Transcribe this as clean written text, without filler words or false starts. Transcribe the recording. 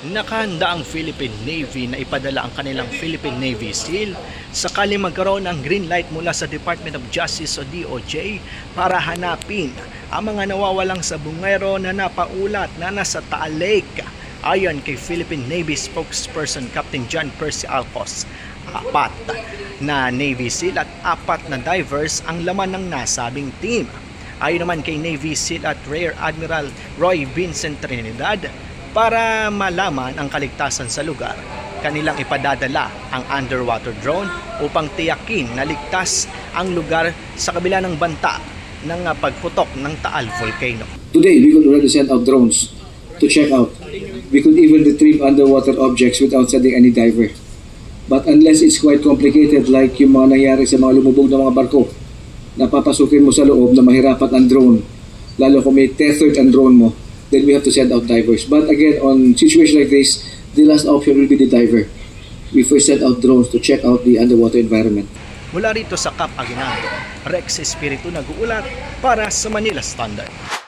Nakahanda ang Philippine Navy na ipadala ang kanilang Philippine Navy SEAL sakali magkaroon ng green light mula sa Department of Justice o DOJ para hanapin ang mga nawawalang sabungero na napaulat na nasa Taal Lake. Ayon kay Philippine Navy spokesperson Captain John Percy Alcos, 4 na Navy SEAL at 4 na divers ang laman ng nasabing team. Ayon naman kay Navy SEAL at Rear Admiral Roy Vincent Trinidad, para malaman ang kaligtasan sa lugar, kanilang ipadadala ang underwater drone upang tiyakin na ligtas ang lugar sa kabila ng banta ng pagputok ng Taal Volcano. Today, we could already send out drones to check out. We could even retrieve underwater objects without sending any diver. But unless it's quite complicated like yung mga nangyari sa mga lumubog ng mga barko, napapasukin mo sa loob na mahirapan ang drone, lalo kung may tethered ang drone mo, then we have to send out divers. But again, on situation like this, the last option will be the diver. We first send out drones to check out the underwater environment. Mula rito sa Cap Aguinaldo, Rex Espiritu nag-uulat para sa Manila Standard.